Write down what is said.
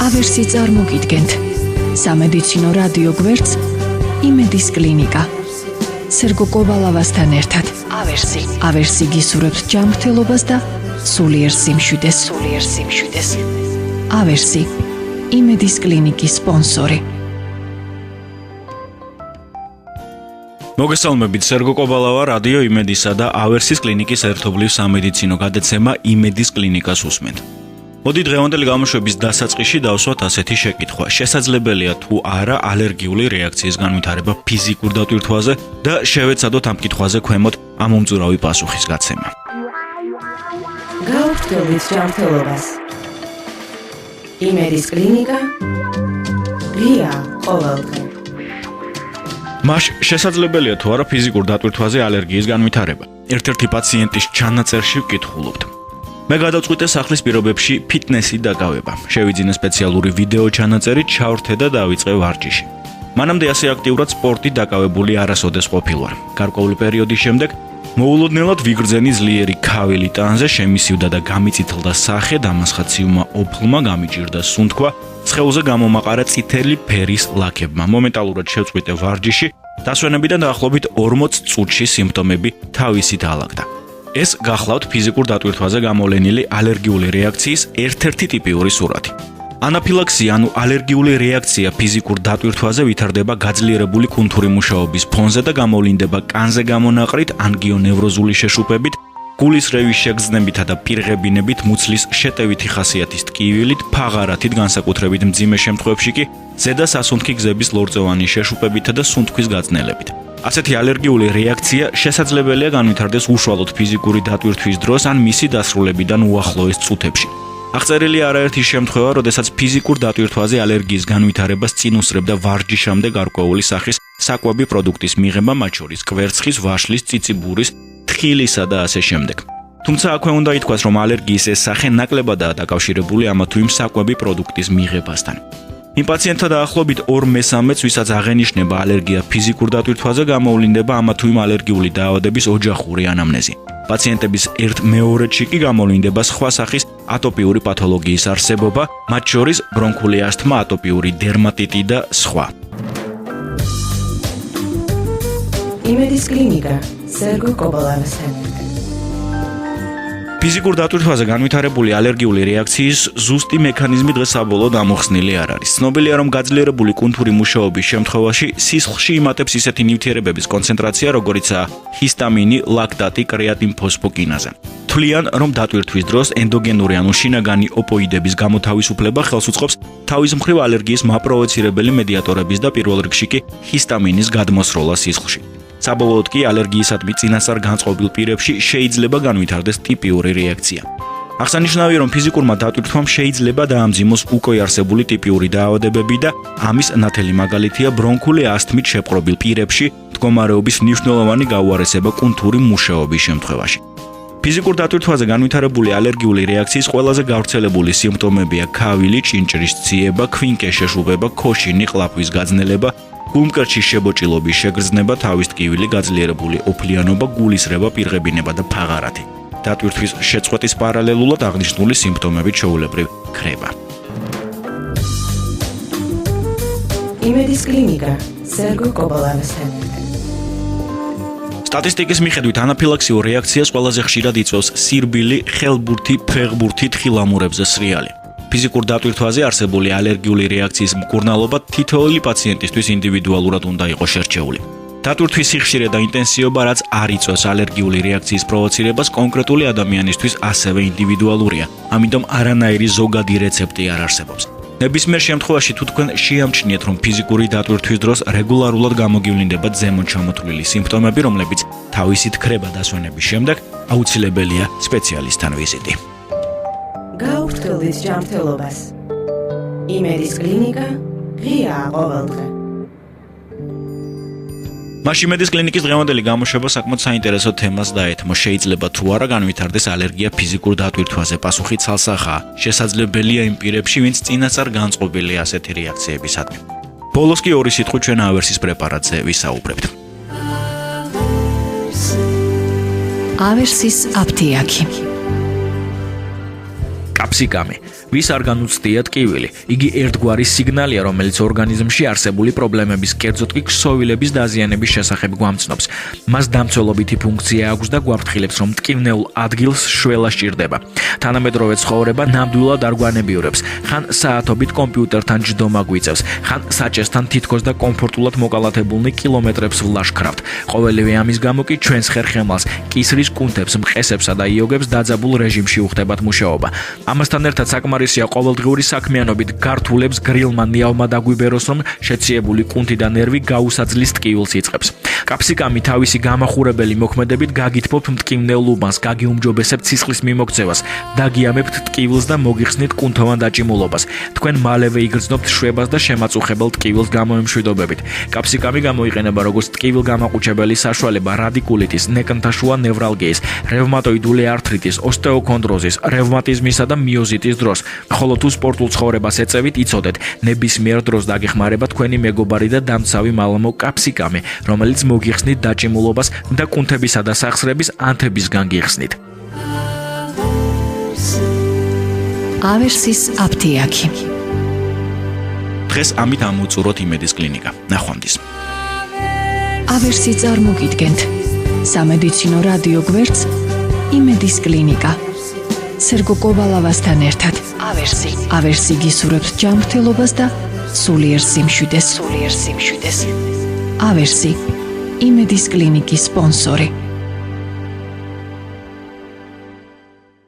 ავერსი წარმოგიდგენთ სამედიცინო რადიო გვერდს იმედის კლინიკა. სერგო კოვალავასთან ერთად ავერსი გისურვებს ჯანმრთელობას და სულიერ სიმშვიდეს. ავერსი იმედის კლინიკის სპონსორი. მოგესალმებით, სერგო კოვალავა, რადიო იმედისა და ავერსის კლინიკის ერთობლივ სამედიცინო გადაცემა იმედის კლინიკას უსმენთ. მოდი დღევანდელი გამოშვების დასაწყისში დავსვათ ასეთი შეკითხვა. შესაძლებელია თუ არა ალერგიული რეაქციის განვითარება ფიზიკურ დატვირთვაზე და შევეცადოთ ამ კითხვაზე ქვემოთ ამომწურავი პასუხის გაცემა. გავრცელებით ჯანმრთელობას. იმედის კლინიკა ღია ყოველდღე. მას შესაძლებელია თუ არა ფიზიკურ დატვირთვაზე ალერგიის განვითარება. ერთ-ერთი პაციენტის ჩანაწერში ვკითხულობთ. მე გადავწყვიტე სახლის პირობებში ფიტნესით დაკავება. შევიძინე სპეციალური ვიდეო ჩანაწერით, ჩავრთე და დავიწყე ვარჯიში. მანამდე ასე აქტიურად სპორტით დაკავებული არასოდეს ყოფილვარ. გარკვეული პერიოდის შემდეგ მოულოდნელად ვიგრძენი ძლიერი ქავილი ტანზე, შემისივდა და გამიწითლდა სახე, დამასხაციუმა ოფლმა, გამიჭირდა სუნთქვა, სხეულზე გამომაყარა წითელი ფერის ლაქებმა. მომენტალურად შევწყვიტე ვარჯიში, დასვენებიდან დაახლოებით 40 წუთში სიმპტომები თავისით ალაგდა. ეს გახლავთ ფიზიკურ დატვირთვაზე გამოვლენილი ალერგიული რეაქციის ერთ-ერთი ტიპიური სურათი. ანაფილაქსია, ანუ ალერგიული რეაქცია ფიზიკურ დატვირთვაზე ვითარდება გაძლიერებული კუნთური მუშაობის ფონზე და გამოვლინდება კანზე გამონაყრით, ანგიონევროზული შეშუპებით, გულის რევის შეგრძნებითა და პირღებინებით, მუცლის შეტევითი ხასიათის ტკივილით, ფაღარათით, განსაკუთრებით მძიმე შემთხვევებში კი ზედა სასუნთქი გზების ლორწოვანი შეშუპებითა და სუნთქვის გაძნელებით. ასეთი ალერგიული რეაქცია შესაძლებელია განვითარდეს უშუალოდ ფიზიკური დატვირთვის დროს ან მისი დასრულებიდან უახლოეს წუთებში. აღწერილი არაერთი შემთხვევა, როდესაც ფიზიკურ დატვირთვაზე ალერგიის განვითარებას წინ უსწრებდა ვარჯიშამდე გარკვეული სახის საკვები პროდუქტის მიღება, მათ შორის კვერცხის, ვაშლის, წიწიბურის, თხილისა და ასე შემდეგ. თუმცა აქვე უნდა ითქვას, რომ ალერგიის ეს სახე ნაკლებადაა დაკავშირებული ამა თუ იმ საკვები პროდუქტის მიღებასთან. იმ პაციენტთა დაახლოებით 2/3-ს, ვისაც აღენიშნება ალერგია ფიზიკურ დატვირთვაზე, გამოვლინდება ამა თუ იმ ალერგიული დაავადების ოჯახური ანამნეზი. პაციენტების 1/2-ში კი გამოვლინდება სხვა სახის ატოპიური პათოლოგიის არსებობა, მათ შორის ბრონქული ასთმა, ატოპიური დერმატიტი და სხვა. იმედის კლინიკა სერგო კოვალავასთან. ფიზიკურ დატვირთვაზე განვითარებული ალერგიული რეაქციის ზუსტი მექანიზმი დღეს საბოლოოდ ამოხსნილი არ არის. ცნობილია, რომ გაძლიერებული კუნთური მუშაობის შემთხვევაში სისხლში იმატებს ისეთი ნივთიერებების კონცენტრაცია, როგორიცაა ჰისტამინი, ლაქტატი, კრეატინფოსფოკინაზა. თვლიან, რომ დატვირთვის დროს ენდოგენური ანუ შინაგანი ოპოიდების გამოთავისუფლება ხელს უწყობს თავის მხრივ ალერგიის მაპროვოცირებელი მედიატორების და პირველ რიგში კი ჰისტამინის გადმოსროლას სისხლში. საბოლოოდ კი ალერგიისადმი წინასწარ განწყობილ პირებში შეიძლება განვითარდეს ტიპიური რეაქცია. აღსანიშნავია, რომ ფიზიკურმა დატვირთვამ შეიძლება დაამძიმოს უკვე არსებული ტიპიური დაავადებები და ამის ნათელი მაგალითია ბრონქული ასთმით შეპყრობილ პირებში მდგომარეობის მნიშვნელოვანი გაუარესება კუნთური მუშაობის შემთხვევაში. ფიზიკურ დატვირთვაზე განვითარებული ალერგიული რეაქციის ყველაზე გავრცელებული სიმპტომებია ქავილი, ჭინჭრის ციება, ქვინკეს შეშუპება, ქოშინი, ყლაპვის გაძნელება, გულმკერდშის შებოჭილობის შეგრძნება, თავის ტკივილი, გაძლიერებული ოფლიანობა, გულისრევა, პირღებინება და ფაღარათი. დატვირთვის შეწყვეტის პარალელურად აღნიშნული სიმპტომებით ჩვეულებრივ ქრება. იმედის კლინიკა სერგო კოვალავასთან. სტატისტიკის მიხედვით ანაფილაქსიურ რეაქციას ყველაზე ხშირად იწვევს სირბილი, ხელბურთი, ფეხბურთი, თხილამურებზე სრიალი. ფიზიკურ დატვირთვაზე არსებული ალერგიული რეაქციის მკურნალობა თითოეული პაციენტისთვის ინდივიდუალურად უნდა იყოს შერჩეული. დატვირთვის სიხშირე და ინტენსივობა, რაც არ იწვევს ალერგიული რეაქციის პროვოცირებას, კონკრეტული ადამიანისთვის ასევე ინდივიდუალურია, ამიტომ არანაირი ზოგადი რეცეპტი არ არსებობს. ნებისმიერ შემთხვევაში თუ თქვენ შეამჩნიეთ, რომ ფიზიკური დატვირთვის დროს რეგულარულად გამოგივლინდებათ ზემოთ ჩამოთვლილი სიმპტომები, რომლებიც თავისით ქრება დასვენების შემდეგ, აუცილებელია სპეციალისტთან ვიზიტი. გავრცელებით ჯანმრთელობას. იმედის კლინიკა ღია ყოველდღე. იმედის კლინიკის დღევანდელი გამოშვება საკმაოდ საინტერესო თემას დაეთმო. შეიძლება თუ არა განვითარდეს ალერგია ფიზიკურ დატვირთვაზე? პასუხი ცალსახაა. შესაძლებელია იმ პირებში, ვინც წინასწარ განწყობილია ასეთი რეაქციებისადმი. ბოლოს კი ორი სიტყვით ჩვენ ავერსის პრეპარატზე ვისაუბრებთ. ავერსის აფთიაქი. კაფსიკამი. ვის არ განუცდია ტკივილი? იგი ერთგვარი სიგნალია, რომელიც ორგანიზმში არსებული პრობლემების, კერძოდ კი ქსოვილების დაზიანების შესახებ გვამცნობს. მას დამცველობითი ფუნქცია აქვს და გვაფრთხილებს, რომ ტკივნეულ ადგილს შველა სჭირდება. თანამედროვე ცხოვრება ნამდვილად არ გვანებიურებს. ხან საათობით კომპიუტერთან ჯდომა გვიწევს, ხან საჭესთან თითქოს და კომფორტულად მოკალათებულნი კილომეტრებს ვლაშქრავთ. ყოველივე ამის გამო კი ჩვენს ხერხემალს, კისრის კუნთებს, მყესებსა და იოგებს დაძაბულ რეჟიმში უხდებათ მუშაობა. ამასთან ერთად საკმარისია ყოველდღიური საქმიანობით გართულებს გრილმა ნიავმა დაგვიბეროს, რომ შეციებული კუნთი და ნერვი გაუსაძლის ტკივილს იწყებს. კაფსიკამი თავისი გამახურებელი მოქმედებით გაგითბობთ მტკივნეულ უბანს, გაგიუმჯობესებთ სისხლის მიმოქცევას, დაგიამებთ ტკივილს და მოგიხსნით კუნთოვან დაჭიმულობას. თქვენ მალევე იგრძნობთ შვებას და შემაწუხებელ ტკივილს გამოემშვიდობებით. კაფსიკამი გამოიყენება როგორც ტკივილგამაყუჩებელი საშუალება რადიკულიტის, ნეკნთაშუა ნევრალგიის, რევმატოიდული ართრიტის, ოსტეოქონდროზის, რევმატიზმისა და მიოზიტის დროს. ხოლო თუ სპორტულ ცხოვრებას ეწევით, იცოდეთ, ნებისმიერ დროს დაგეხმარება თქვენი მეგობარი და დამცავი მალამო კაფსიკამი, რომელიც მოგიხსნით დაჭიმულობას და კუნთებისა და სახსრების ანთებისგან გიხსნით. ავერსის აფთიაქი. დღეს ამით ამოუწუროთ იმედის კლინიკა. ნახვამდის. ავერსი წარმოგიდგენთ სამედიცინო რადიო გვერდს იმედის კლინიკა. სერგო კოვალავასთან ერთად. ავერსი გისურვებს ჯანმრთელობას და სულიერ სიმშვიდეს. ავერსი იმედის კლინიკის სპონსორი.